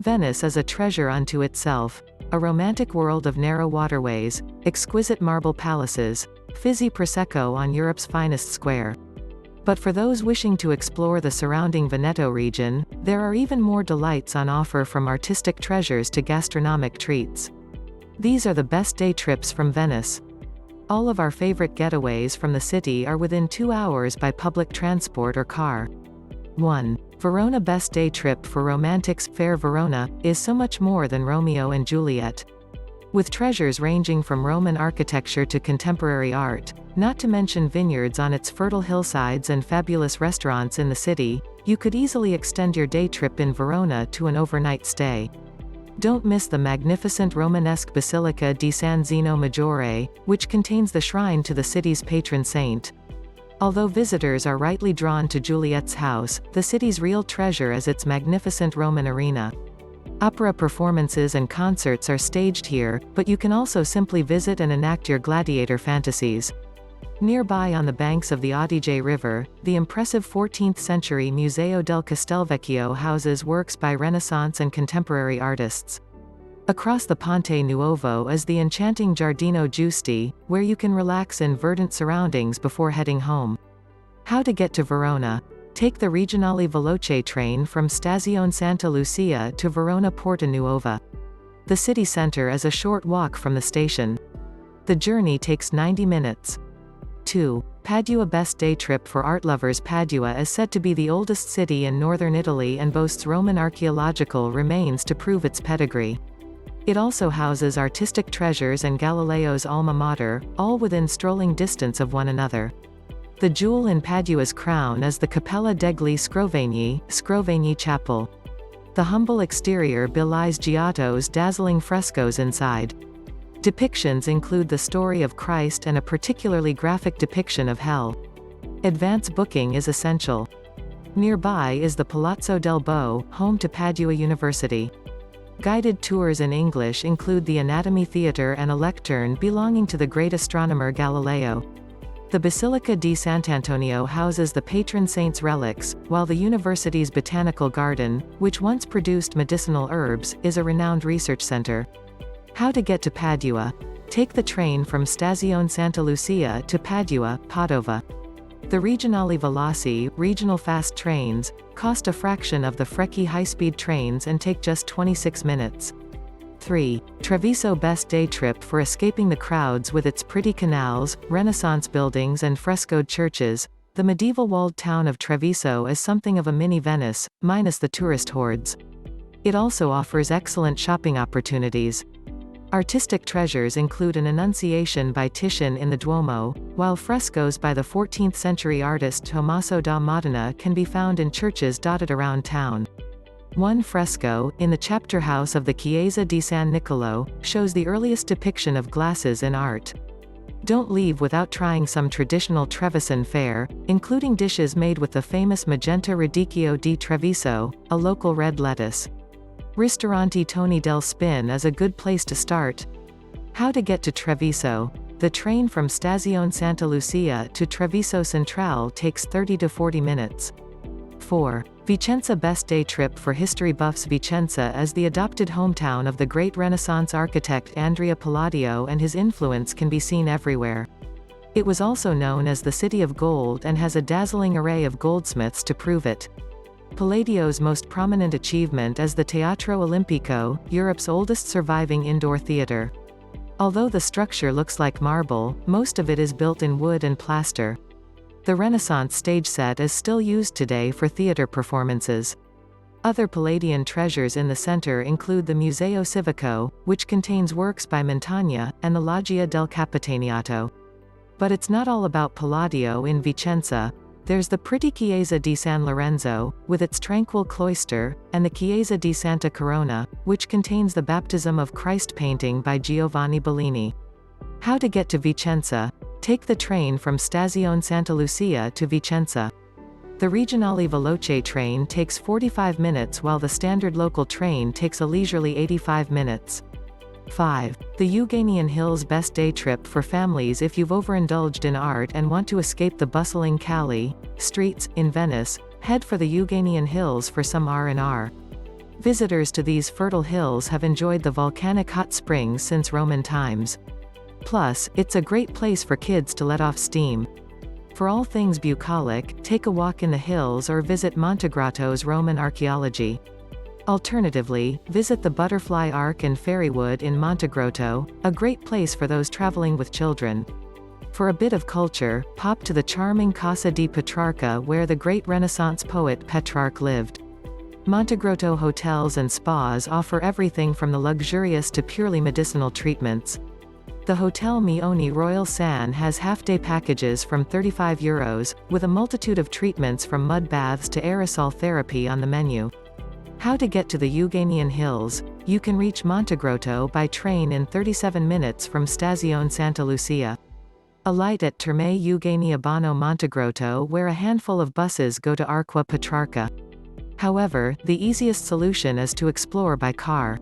Venice is a treasure unto itself. A romantic world of narrow waterways, exquisite marble palaces, fizzy Prosecco on Europe's finest square. But for those wishing to explore the surrounding Veneto region, there are even more delights on offer, from artistic treasures to gastronomic treats. These are the best day trips from Venice. All of our favorite getaways from the city are within 2 hours by public transport or car. 1. Verona. Best day trip for romantics. Fair Verona is so much more than Romeo and Juliet. With treasures ranging from Roman architecture to contemporary art, not to mention vineyards on its fertile hillsides and fabulous restaurants in the city, you could easily extend your day trip in Verona to an overnight stay. Don't miss the magnificent Romanesque Basilica di San Zeno Maggiore, which contains the shrine to the city's patron saint. Although visitors are rightly drawn to Juliet's house, the city's real treasure is its magnificent Roman arena. Opera performances and concerts are staged here, but you can also simply visit and enact your gladiator fantasies. Nearby, on the banks of the Adige River, the impressive 14th-century Museo del Castelvecchio houses works by Renaissance and contemporary artists. Across the Ponte Nuovo is the enchanting Giardino Giusti, where you can relax in verdant surroundings before heading home. How to get to Verona? Take the Regionale Veloce train from Stazione Santa Lucia to Verona Porta Nuova. The city center is a short walk from the station. The journey takes 90 minutes. 2. Padua. Best day trip for art lovers. Padua is said to be the oldest city in northern Italy and boasts Roman archaeological remains to prove its pedigree. It also houses artistic treasures and Galileo's alma mater, all within strolling distance of one another. The jewel in Padua's crown is the Cappella degli Scrovegni Chapel. The humble exterior belies Giotto's dazzling frescoes inside. Depictions include the story of Christ and a particularly graphic depiction of hell. Advance booking is essential. Nearby is the Palazzo del Bo, home to Padua University. Guided tours in English include the Anatomy Theatre and a lectern belonging to the great astronomer Galileo. The Basilica di Sant'Antonio houses the patron saint's relics, while the university's botanical garden, which once produced medicinal herbs, is a renowned research center. How to get to Padua? Take the train from Stazione Santa Lucia to Padua, Padova. The Regionale Veloci, regional fast trains, cost a fraction of the Frecce high-speed trains and take just 26 minutes. 3. Treviso. Best day trip for escaping the crowds with its pretty canals, Renaissance buildings and frescoed churches. The medieval walled town of Treviso is something of a mini Venice, minus the tourist hordes. It also offers excellent shopping opportunities. Artistic treasures include an Annunciation by Titian in the Duomo, while frescoes by the 14th-century artist Tommaso da Modena can be found in churches dotted around town. One fresco, in the chapter house of the Chiesa di San Niccolò, shows the earliest depiction of glasses in art. Don't leave without trying some traditional Trevisan fare, including dishes made with the famous magenta radicchio di Treviso, a local red lettuce. Ristorante Toni del Spin is a good place to start. How to get to Treviso? The train from Stazione Santa Lucia to Treviso Centrale takes 30 to 40 minutes. 4. Vicenza. Best day trip for history buffs. Vicenza is the adopted hometown of the great Renaissance architect Andrea Palladio, and his influence can be seen everywhere. It was also known as the City of Gold and has a dazzling array of goldsmiths to prove it. Palladio's most prominent achievement is the Teatro Olimpico, Europe's oldest surviving indoor theater. Although the structure looks like marble, most of it is built in wood and plaster. The Renaissance stage set is still used today for theater performances. Other Palladian treasures in the center include the Museo Civico, which contains works by Montagna, and the Loggia del Capitaniato. But it's not all about Palladio in Vicenza. There's the pretty Chiesa di San Lorenzo, with its tranquil cloister, and the Chiesa di Santa Corona, which contains the Baptism of Christ painting by Giovanni Bellini. How to get to Vicenza? Take the train from Stazione Santa Lucia to Vicenza. The Regionale Veloce train takes 45 minutes while the standard local train takes a leisurely 85 minutes. 5. The Euganean Hills. Best day trip for families if you've overindulged in art and want to escape the bustling streets in Venice. Head for the Euganean Hills for some R&R. Visitors to these fertile hills have enjoyed the volcanic hot springs since Roman times. Plus, it's a great place for kids to let off steam. For all things bucolic, take a walk in the hills or visit Montegrotto's Roman archaeology. Alternatively, visit the Butterfly Ark and Fairywood in Montegrotto, a great place for those traveling with children. For a bit of culture, pop to the charming Casa di Petrarca where the great Renaissance poet Petrarch lived. Montegrotto hotels and spas offer everything from the luxurious to purely medicinal treatments. The Hotel Mioni Royal San has half-day packages from €35, with a multitude of treatments from mud baths to aerosol therapy on the menu. How to get to the Euganian Hills? You can reach Montegrotto by train in 37 minutes from Stazione Santa Lucia. Alight at Terme Eugeni Abano Montegrotto where a handful of buses go to Arqua Petrarca. However, the easiest solution is to explore by car.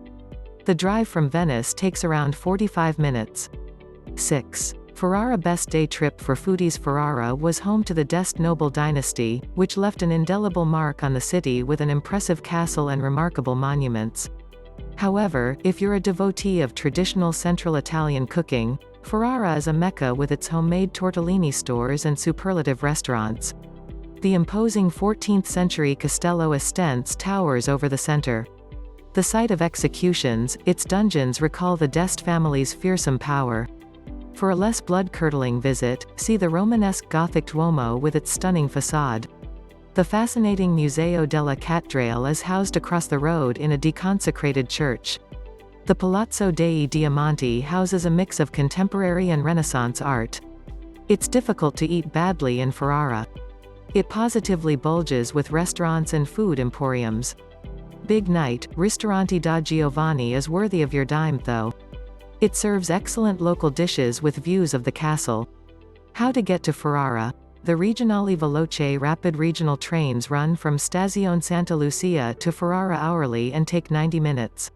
The drive from Venice takes around 45 minutes. 6. Ferrara. Best day trip for foodies. Ferrara was home to the d'Este noble dynasty, which left an indelible mark on the city with an impressive castle and remarkable monuments. However, if you're a devotee of traditional Central Italian cooking, Ferrara is a mecca with its homemade tortellini stores and superlative restaurants. The imposing 14th-century Castello Estense towers over the center. The site of executions, its dungeons recall the d'Este family's fearsome power. For a less blood-curdling visit, see the Romanesque Gothic Duomo with its stunning facade. The fascinating Museo della Cattedrale is housed across the road in a deconsecrated church. The Palazzo dei Diamanti houses a mix of contemporary and Renaissance art. It's difficult to eat badly in Ferrara. It positively bulges with restaurants and food emporiums. Big night, Ristorante da Giovanni is worthy of your dime though. It serves excellent local dishes with views of the castle. How to get to Ferrara? The Regionali Veloce rapid regional trains run from Stazione Santa Lucia to Ferrara hourly and take 90 minutes.